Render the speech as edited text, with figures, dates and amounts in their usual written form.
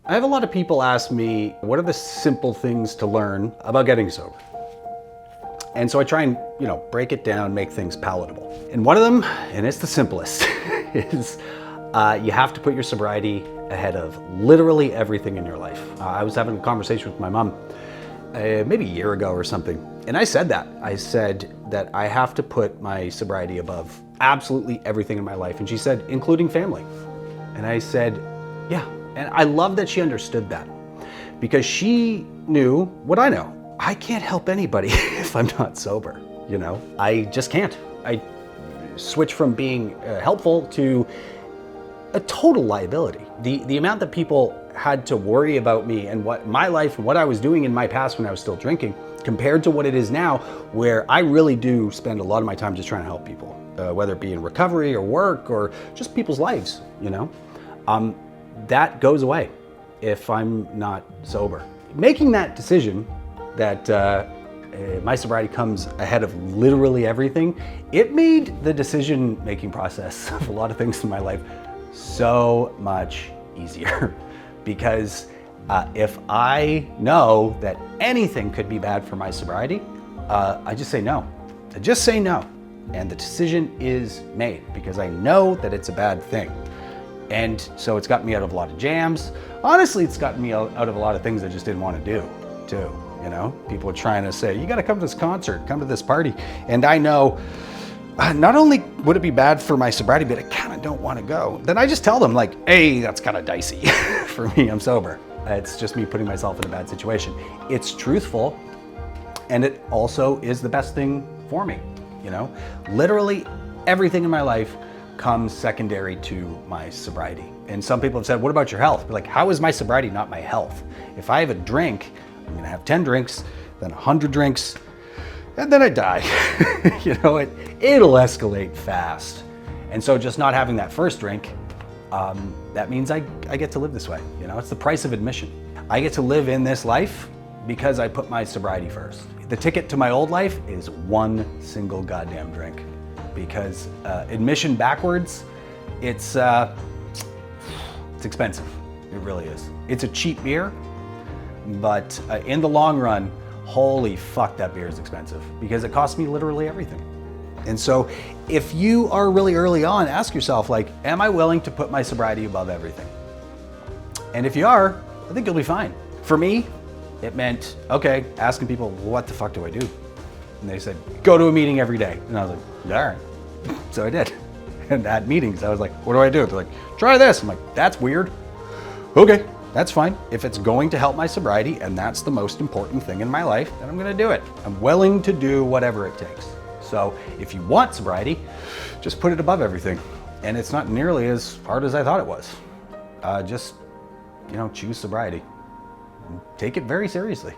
I have a lot of people ask me, what are the simple things to learn about getting sober? And so I try and, break it down, make things palatable. And one of them, and it's the simplest, is you have to put your sobriety ahead of literally everything in your life. I was having a conversation with my mom maybe a year ago or something. And I said that. I said that I have to put my sobriety above absolutely everything in my life. And she said, including family. And I said, yeah. And I love that she understood that, because she knew what I know. I can't help anybody if I'm not sober, I just can't. I switch from being helpful to a total liability. The amount that people had to worry about me and what my life and what I was doing in my past when I was still drinking, compared to what it is now, where I really do spend a lot of my time just trying to help people, whether it be in recovery or work or just people's lives, that goes away if I'm not sober. Making that decision that my sobriety comes ahead of literally everything, it made the decision-making process of a lot of things in my life so much easier. Because if I know that anything could be bad for my sobriety, I just say no. I just say no. And the decision is made because I know that it's a bad thing. And so it's gotten me out of a lot of jams. Honestly, it's gotten me out of a lot of things I just didn't want to do, too. People are trying to say, you got to come to this concert, come to this party. And I know, not only would it be bad for my sobriety, but I kind of don't want to go. Then I just tell them, hey, that's kind of dicey for me, I'm sober. It's just me putting myself in a bad situation. It's truthful, and it also is the best thing for me, Literally everything in my life comes secondary to my sobriety. And some people have said, what about your health? But how is my sobriety not my health? If I have a drink, I'm gonna have 10 drinks, then 100 drinks, and then I die. It'll escalate fast. And so just not having that first drink, that means I get to live this way. It's the price of admission. I get to live in this life because I put my sobriety first. The ticket to my old life is one single goddamn drink. Because admission backwards, it's expensive. It really is. It's a cheap beer, but in the long run, holy fuck, that beer is expensive because it costs me literally everything. And so if you are really early on, ask yourself, am I willing to put my sobriety above everything? And if you are, I think you'll be fine. For me, it meant, okay, asking people, what the fuck do I do? And they said, go to a meeting every day. And I was like, all right. So I did. And at meetings, I was like, what do I do? They're like, try this. I'm like, that's weird. Okay, that's fine. If it's going to help my sobriety and that's the most important thing in my life, then I'm going to do it. I'm willing to do whatever it takes. So if you want sobriety, just put it above everything. And it's not nearly as hard as I thought it was. Just, choose sobriety. Take it very seriously.